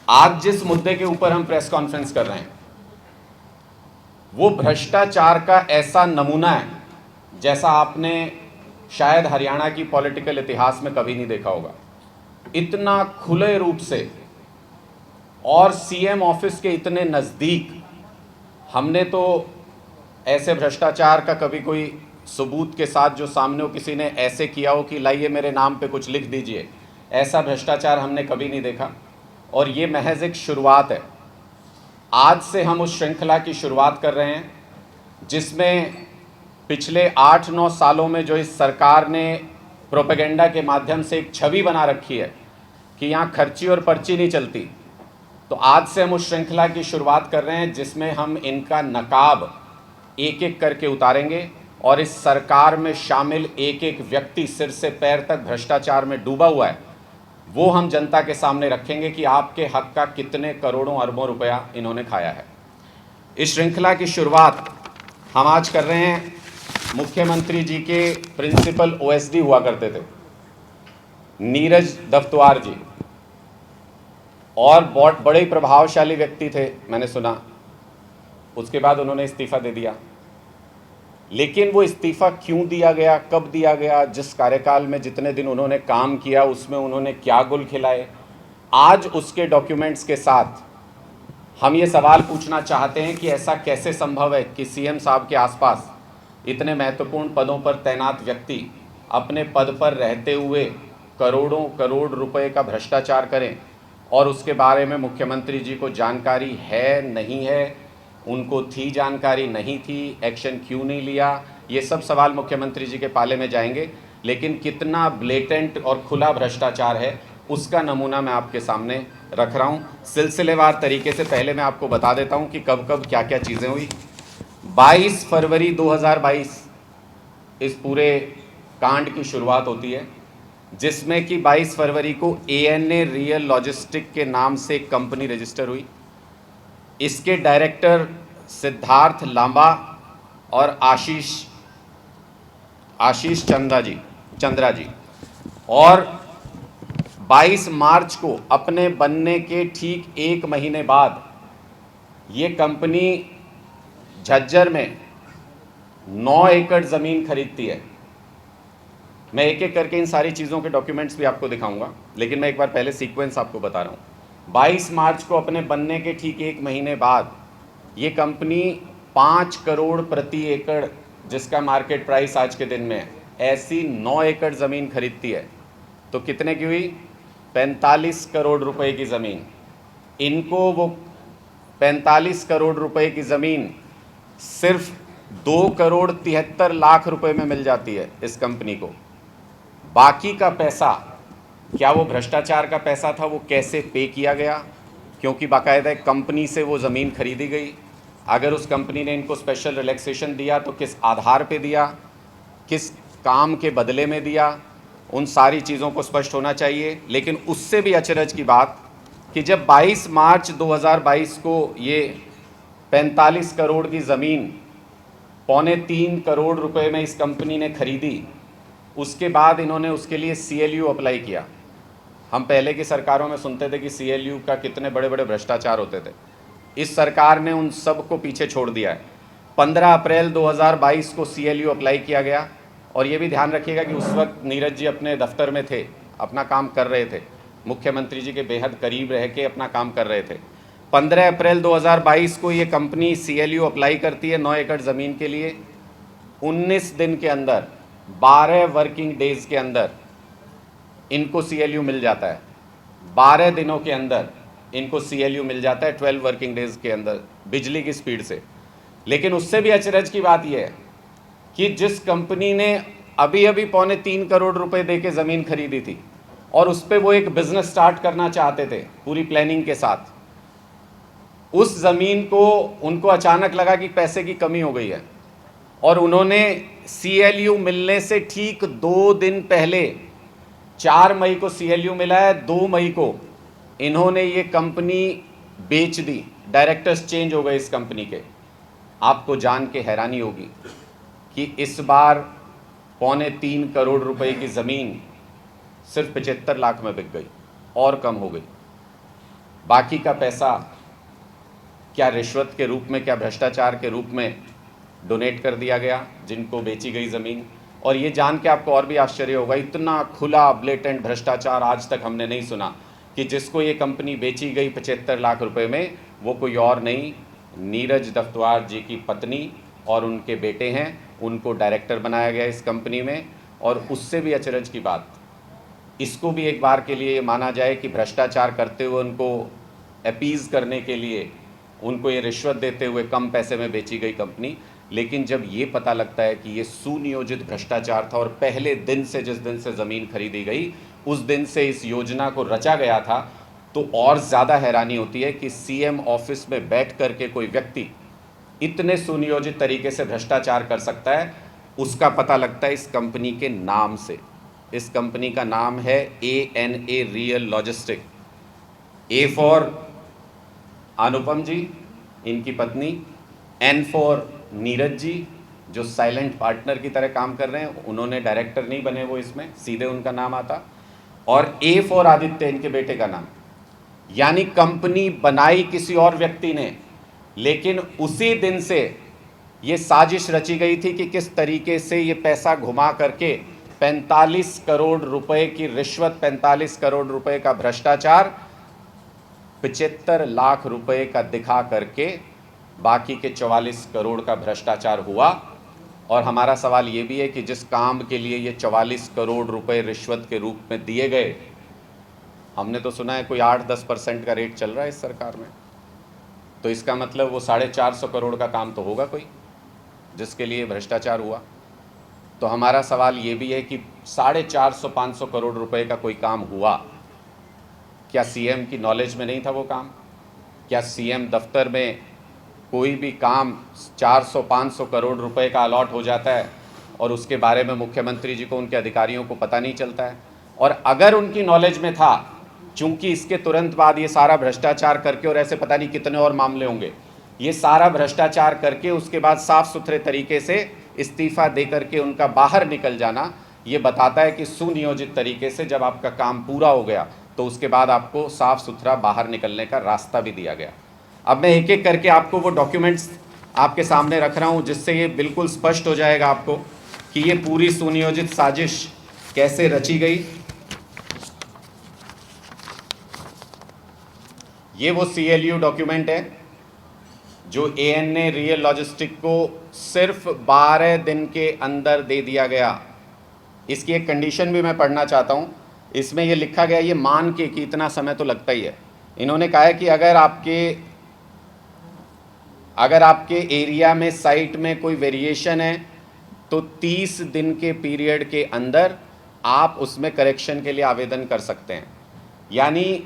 आज जिस मुद्दे के ऊपर हम प्रेस कॉन्फ्रेंस कर रहे हैं वो भ्रष्टाचार का ऐसा नमूना है जैसा आपने शायद हरियाणा की पॉलिटिकल इतिहास में कभी नहीं देखा होगा। इतना खुले रूप से और सीएम ऑफिस के इतने नज़दीक हमने तो ऐसे भ्रष्टाचार का कभी कोई सबूत के साथ जो सामने हो किसी ने ऐसे किया हो कि लाइए मेरे नाम पे कुछ लिख दीजिए, ऐसा भ्रष्टाचार हमने कभी नहीं देखा। और ये महज एक शुरुआत है। आज से हम उस श्रृंखला की शुरुआत कर रहे हैं जिसमें पिछले 8-9 सालों में जो इस सरकार ने प्रोपेगेंडा के माध्यम से एक छवि बना रखी है कि यहाँ खर्ची और पर्ची नहीं चलती, तो आज से हम उस श्रृंखला की शुरुआत कर रहे हैं जिसमें हम इनका नकाब एक एक करके उतारेंगे और इस सरकार में शामिल एक एक व्यक्ति सिर से पैर तक भ्रष्टाचार में डूबा हुआ है वो हम जनता के सामने रखेंगे कि आपके हक का कितने करोड़ों अरबों रुपया इन्होंने खाया है। इस श्रृंखला की शुरुआत हम आज कर रहे हैं। मुख्यमंत्री जी के प्रिंसिपल ओएसडी हुआ करते थे नीरज दफ्तुआर जी, और बहुत बड़े प्रभावशाली व्यक्ति थे मैंने सुना। उसके बाद उन्होंने इस्तीफ़ा दे दिया, लेकिन वो इस्तीफ़ा क्यों दिया गया, कब दिया गया, जिस कार्यकाल में जितने दिन उन्होंने काम किया उसमें उन्होंने क्या गुल खिलाए, आज उसके डॉक्यूमेंट्स के साथ हम ये सवाल पूछना चाहते हैं कि ऐसा कैसे संभव है कि सीएम साहब के आसपास इतने महत्वपूर्ण पदों पर तैनात व्यक्ति अपने पद पर रहते हुए करोड़ों करोड़ रुपए का भ्रष्टाचार करें और उसके बारे में मुख्यमंत्री जी को जानकारी है नहीं है, उनको थी जानकारी नहीं थी, एक्शन क्यों नहीं लिया, ये सब सवाल मुख्यमंत्री जी के पाले में जाएंगे। लेकिन कितना ब्लेटेंट और खुला भ्रष्टाचार है उसका नमूना मैं आपके सामने रख रहा हूँ सिलसिलेवार तरीके से। पहले मैं आपको बता देता हूँ कि कब कब क्या क्या चीज़ें हुई। 22 फरवरी 2022 इस पूरे कांड की शुरुआत होती है, जिसमें कि 22 फरवरी को ANA रियल लॉजिस्टिक के नाम से एक कंपनी रजिस्टर हुई। इसके डायरेक्टर सिद्धार्थ लांबा और आशीष चंद्रा जी, और 22 मार्च को अपने बनने के ठीक 1 महीने बाद ये कंपनी झज्जर में 9 एकड़ ज़मीन खरीदती है। मैं एक एक करके इन सारी चीज़ों के डॉक्यूमेंट्स भी आपको दिखाऊंगा, लेकिन मैं एक बार पहले सीक्वेंस आपको बता रहा हूँ। 22 मार्च को अपने बनने के ठीक 1 महीने बाद ये कंपनी 5 करोड़ प्रति एकड़, जिसका मार्केट प्राइस आज के दिन में है, ऐसी 9 एकड़ ज़मीन खरीदती है। तो कितने की हुई? 45 करोड़ रुपए की ज़मीन। इनको वो 45 करोड़ रुपए की ज़मीन सिर्फ 2 करोड़ 73 लाख रुपए में मिल जाती है इस कंपनी को। बाकी का पैसा क्या वो भ्रष्टाचार का पैसा था, वो कैसे पे किया गया? क्योंकि बाकायदा एक कंपनी से वो ज़मीन खरीदी गई। अगर उस कंपनी ने इनको स्पेशल रिलैक्सेशन दिया तो किस आधार पे दिया, किस काम के बदले में दिया, उन सारी चीज़ों को स्पष्ट होना चाहिए। लेकिन उससे भी अचरज की बात कि जब 22 मार्च 2022 को ये 45 करोड़ की ज़मीन 2.25 करोड़ रुपए में इस कंपनी ने खरीदी, उसके बाद इन्होंने उसके लिए CLU अप्लाई किया। हम पहले की सरकारों में सुनते थे कि CLU का कितने बड़े बड़े भ्रष्टाचार होते थे। इस सरकार ने उन सब को पीछे छोड़ दिया है। 15 अप्रैल 2022 को CLU अप्लाई किया गया, और ये भी ध्यान रखिएगा कि उस वक्त नीरज जी अपने दफ्तर में थे, अपना काम कर रहे थे, मुख्यमंत्री जी के बेहद करीब रह के अपना काम कर रहे थे। 15 अप्रैल 2022 को ये कंपनी CLU अप्लाई करती है 9 एकड़ ज़मीन के लिए। 19 दिन के अंदर, 12 वर्किंग डेज़ के अंदर इनको CLU मिल जाता है। 12 दिनों के अंदर इनको CLU मिल जाता है, 12 वर्किंग डेज़ के अंदर, बिजली की स्पीड से। लेकिन उससे भी अचरज की बात यह है कि जिस कंपनी ने अभी 3.25 करोड़ रुपए दे के ज़मीन खरीदी थी और उस पर वो एक बिज़नेस स्टार्ट करना चाहते थे पूरी प्लानिंग के साथ, उस ज़मीन को उनको अचानक लगा कि पैसे की कमी हो गई है और उन्होंने CLU मिलने से ठीक 2 दिन पहले, 4 मई को CLU मिला है, 2 मई को इन्होंने ये कंपनी बेच दी। डायरेक्टर्स चेंज हो गए इस कंपनी के। आपको जान के हैरानी होगी कि इस बार 2.25 करोड़ रुपए की ज़मीन सिर्फ 75 लाख में बिक गई और कम हो गई। बाकी का पैसा क्या रिश्वत के रूप में, क्या भ्रष्टाचार के रूप में डोनेट कर दिया गया जिनको बेची गई ज़मीन। और ये जान के आपको और भी आश्चर्य होगा, इतना खुला ब्लेटेंट भ्रष्टाचार आज तक हमने नहीं सुना कि जिसको ये कंपनी बेची गई 75 लाख रुपए में, वो कोई और नहीं, नीरज दफ्तवार जी की पत्नी और उनके बेटे हैं। उनको डायरेक्टर बनाया गया इस कंपनी में। और उससे भी अचरज की बात, इसको भी एक बार के लिए ये माना जाए कि भ्रष्टाचार करते हुए उनको अपीज़ करने के लिए, उनको ये रिश्वत देते हुए कम पैसे में बेची गई कंपनी। लेकिन जब ये पता लगता है कि ये सुनियोजित भ्रष्टाचार था और पहले दिन से, जिस दिन से ज़मीन खरीदी गई उस दिन से इस योजना को रचा गया था, तो और ज़्यादा हैरानी होती है कि सीएम ऑफिस में बैठ कर के कोई व्यक्ति इतने सुनियोजित तरीके से भ्रष्टाचार कर सकता है। उसका पता लगता है इस कंपनी के नाम से। इस कंपनी का नाम है ANA real logistic. A for Anupam ji, इनकी पत्नी, N फॉर नीरज जी जो साइलेंट पार्टनर की तरह काम कर रहे हैं, उन्होंने डायरेक्टर नहीं बने, वो इसमें सीधे उनका नाम आता, और A फॉर आदित्य, इनके बेटे का नाम। यानी कंपनी बनाई किसी और व्यक्ति ने, लेकिन उसी दिन से ये साजिश रची गई थी कि किस तरीके से ये पैसा घुमा करके 45 करोड़ रुपए की रिश्वत, 45 करोड़ रुपए का भ्रष्टाचार 75 लाख रुपए का दिखा करके बाकी के 44 करोड़ का भ्रष्टाचार हुआ। और हमारा सवाल ये भी है कि जिस काम के लिए ये 44 करोड़ रुपए रिश्वत के रूप में दिए गए, हमने तो सुना है कोई 8-10% का रेट चल रहा है इस सरकार में, तो इसका मतलब वो 450 करोड़ का काम तो होगा कोई जिसके लिए भ्रष्टाचार हुआ। तो हमारा सवाल ये भी है कि 450-500 करोड़ रुपए का कोई काम हुआ, क्या सीएम की नॉलेज में नहीं था वो काम? क्या सीएम दफ्तर में कोई भी काम 400-500 करोड़ रुपए का अलॉट हो जाता है और उसके बारे में मुख्यमंत्री जी को, उनके अधिकारियों को पता नहीं चलता है? और अगर उनकी नॉलेज में था, चूंकि इसके तुरंत बाद ये सारा भ्रष्टाचार करके, और ऐसे पता नहीं कितने और मामले होंगे, ये सारा भ्रष्टाचार करके उसके बाद साफ सुथरे तरीके से इस्तीफा दे करके उनका बाहर निकल जाना, ये बताता है कि सुनियोजित तरीके से जब आपका काम पूरा हो गया तो उसके बाद आपको साफ सुथरा बाहर निकलने का रास्ता भी दिया गया। अब मैं एक एक करके आपको वो डॉक्यूमेंट्स आपके सामने रख रहा हूँ, जिससे ये बिल्कुल स्पष्ट हो जाएगा आपको कि ये पूरी सुनियोजित साजिश कैसे रची गई। ये वो CLU डॉक्यूमेंट है जो ANA रियल लॉजिस्टिक को सिर्फ 12 दिन के अंदर दे दिया गया। इसकी एक कंडीशन भी मैं पढ़ना चाहता हूँ। इसमें ये लिखा गया, ये मान के कि इतना समय तो लगता ही है, इन्होंने कहा है कि अगर आपके एरिया में, साइट में कोई वेरिएशन है तो 30 दिन के पीरियड के अंदर आप उसमें करेक्शन के लिए आवेदन कर सकते हैं। यानी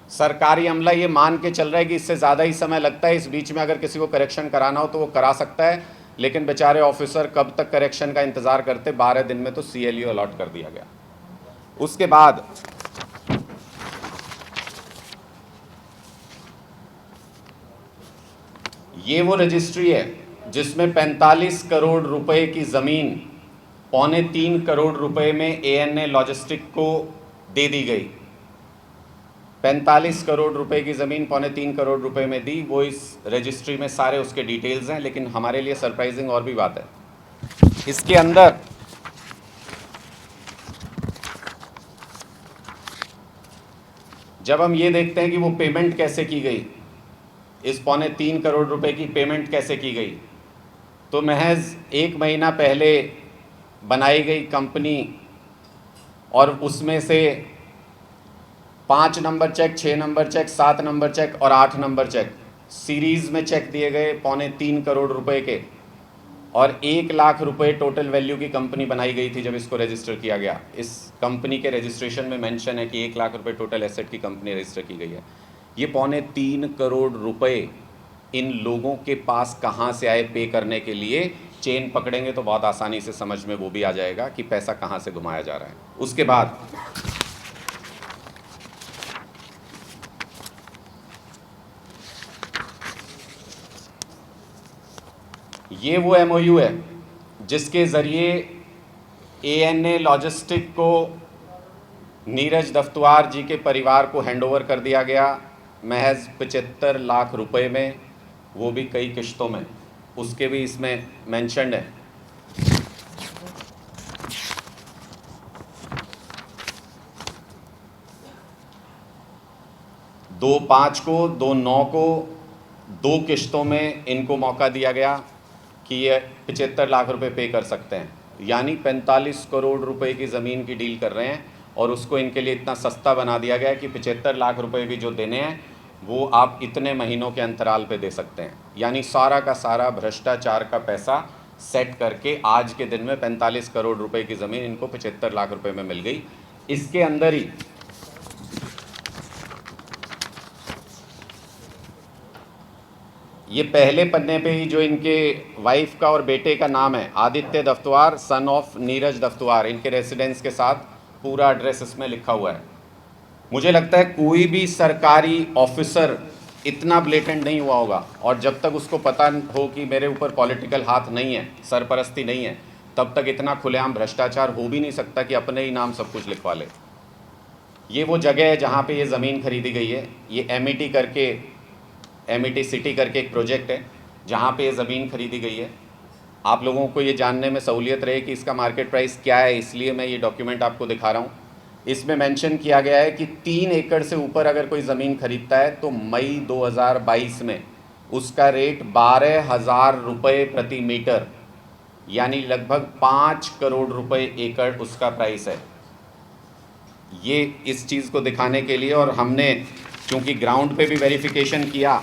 सरकारी अमला ये मान के चल रहा है कि इससे ज़्यादा ही समय लगता है, इस बीच में अगर किसी को करेक्शन कराना हो तो वो करा सकता है, लेकिन बेचारे ऑफिसर कब तक करेक्शन का इंतज़ार करते? 12 दिन में तो CLU अलॉट कर दिया गया। उसके बाद ये वो रजिस्ट्री है जिसमें 45 करोड़ रुपए की ज़मीन 2.25 करोड़ रुपए में ANA लॉजिस्टिक को दे दी गई। 45 करोड़ रुपए की ज़मीन 2.25 करोड़ रुपए में दी, वो इस रजिस्ट्री में सारे उसके डिटेल्स हैं। लेकिन हमारे लिए सरप्राइजिंग और भी बात है, इसके अंदर जब हम ये देखते हैं कि वो पेमेंट कैसे की गई, इस 2.25 करोड़ रुपए की पेमेंट कैसे की गई, तो महज 1 महीना पहले बनाई गई कंपनी और उसमें से 5 number check, 6 number check, 7 number check और 8 नंबर चेक सीरीज़ में चेक दिए गए 2.25 करोड़ रुपए के, और 1 लाख रुपए टोटल वैल्यू की कंपनी बनाई गई थी जब इसको रजिस्टर किया गया। इस कंपनी के रजिस्ट्रेशन में मेंशन है कि 1 लाख रुपए टोटल एसेट की कंपनी रजिस्टर की गई है। ये 2.25 करोड़ रुपए इन लोगों के पास कहाँ से आए पे करने के लिए? चेन पकड़ेंगे तो बहुत आसानी से समझ में वो भी आ जाएगा कि पैसा कहाँ से घुमाया जा रहा है। उसके बाद ये वो MOU है जिसके ज़रिए ANA लॉजिस्टिक को नीरज दफ्तवार जी के परिवार को हैंडओवर कर दिया गया महज 75 लाख रुपए में, वो भी कई किश्तों में, उसके भी इसमें मेंशन्ड है। दो 5 को, 2 9 को, 2 किश्तों में इनको मौका दिया गया कि ये 75 लाख रुपए पे कर सकते हैं, यानी 45 करोड़ रुपए की ज़मीन की डील कर रहे हैं। और उसको इनके लिए इतना सस्ता बना दिया गया कि 75 लाख रुपए भी जो देने हैं वो आप इतने महीनों के अंतराल पे दे सकते हैं। यानी सारा का सारा भ्रष्टाचार का पैसा सेट करके आज के दिन में 45 करोड़ रुपए की ज़मीन इनको 75 लाख रुपए में मिल गई। इसके अंदर ही ये पहले पन्ने पे ही जो इनके वाइफ का और बेटे का नाम है, आदित्य दफ्तुआर सन ऑफ नीरज दफ्तुआर, इनके रेसिडेंस के साथ पूरा एड्रेस इसमें लिखा हुआ है। मुझे लगता है कोई भी सरकारी ऑफिसर इतना ब्लेटेंट नहीं हुआ होगा, और जब तक उसको पता हो कि मेरे ऊपर पॉलिटिकल हाथ नहीं है, सरपरस्ती नहीं है, तब तक इतना खुलेआम भ्रष्टाचार हो भी नहीं सकता कि अपने ही नाम सब कुछ लिखवा ले। ये वो जगह है जहाँ पे ये ज़मीन खरीदी गई है। ये एमिटी सिटी करके एक प्रोजेक्ट है जहाँ पे ये ज़मीन खरीदी गई है। आप लोगों को ये जानने में सहूलियत रहे कि इसका मार्केट प्राइस क्या है, इसलिए मैं ये डॉक्यूमेंट आपको दिखा रहा हूँ। इसमें मेंशन किया गया है कि 3 एकड़ से ऊपर अगर कोई ज़मीन खरीदता है तो मई 2022 में उसका रेट 12,000 रुपये प्रति मीटर, यानी लगभग 5 करोड़ रुपए एकड़ उसका प्राइस है। ये इस चीज़ को दिखाने के लिए, और हमने क्योंकि ग्राउंड पे भी वेरिफिकेशन किया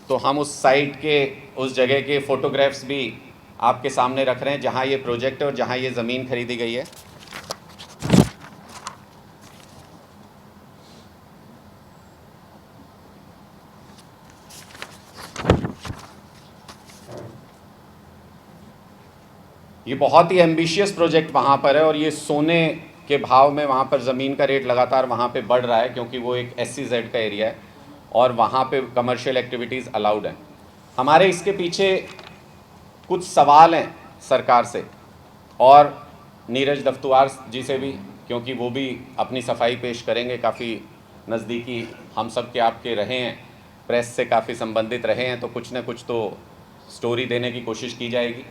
तो हम उस साइट के, उस जगह के फ़ोटोग्राफ्स भी आपके सामने रख रहे हैं जहां ये प्रोजेक्ट है और जहां ये ज़मीन खरीदी गई है। ये बहुत ही एम्बिशियस प्रोजेक्ट वहाँ पर है, और ये सोने के भाव में वहाँ पर ज़मीन का रेट लगातार वहाँ पे बढ़ रहा है, क्योंकि वो एक SEZ का एरिया है और वहाँ पे कमर्शियल एक्टिविटीज़ अलाउड हैं। हमारे इसके पीछे कुछ सवाल हैं सरकार से और नीरज दफ्तुआर जी से भी, क्योंकि वो भी अपनी सफाई पेश करेंगे। काफ़ी नज़दीकी हम सब के आपके रहे हैं, प्रेस से काफ़ी संबंधित रहे हैं, तो कुछ न कुछ तो स्टोरी देने की कोशिश की जाएगी।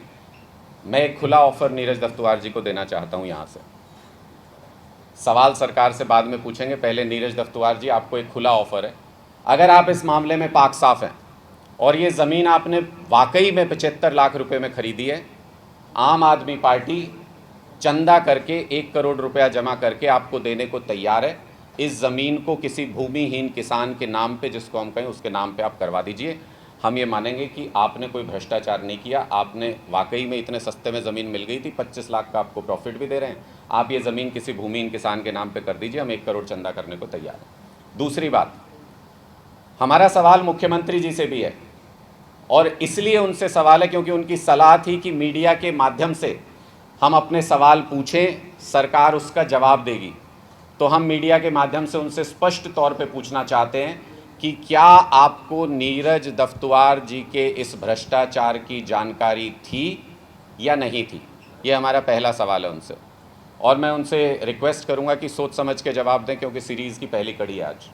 मैं एक खुला ऑफ़र नीरज दफ्तुआर जी को देना चाहता हूं। यहाँ से सवाल सरकार से बाद में पूछेंगे, पहले नीरज दफ्तुआर जी, आपको एक खुला ऑफ़र है। अगर आप इस मामले में पाक साफ हैं और ये ज़मीन आपने वाकई में 75 लाख रुपए में ख़रीदी है, आम आदमी पार्टी चंदा करके 1 करोड़ रुपया जमा करके आपको देने को तैयार है। इस ज़मीन को किसी भूमिहीन किसान के नाम पे, जिसको हम कहें उसके नाम पे आप करवा दीजिए। हम ये मानेंगे कि आपने कोई भ्रष्टाचार नहीं किया, आपने वाकई में इतने सस्ते में ज़मीन मिल गई थी, 25 लाख का आपको प्रॉफिट भी दे रहे हैं, आप ये ज़मीन किसी भूमिहीन किसान के नाम पे कर दीजिए, हम 1 करोड़ चंदा करने को तैयार हैं। दूसरी बात, हमारा सवाल मुख्यमंत्री जी से भी है, और इसलिए उनसे सवाल है क्योंकि उनकी सलाह थी कि मीडिया के माध्यम से हम अपने सवाल पूछें, सरकार उसका जवाब देगी। तो हम मीडिया के माध्यम से उनसे स्पष्ट तौर पे पूछना चाहते हैं कि क्या आपको नीरज दफ्तुआर जी के इस भ्रष्टाचार की जानकारी थी या नहीं थी। ये हमारा पहला सवाल है उनसे, और मैं उनसे रिक्वेस्ट करूंगा कि सोच समझ के जवाब दें, क्योंकि सीरीज़ की पहली कड़ी है आज।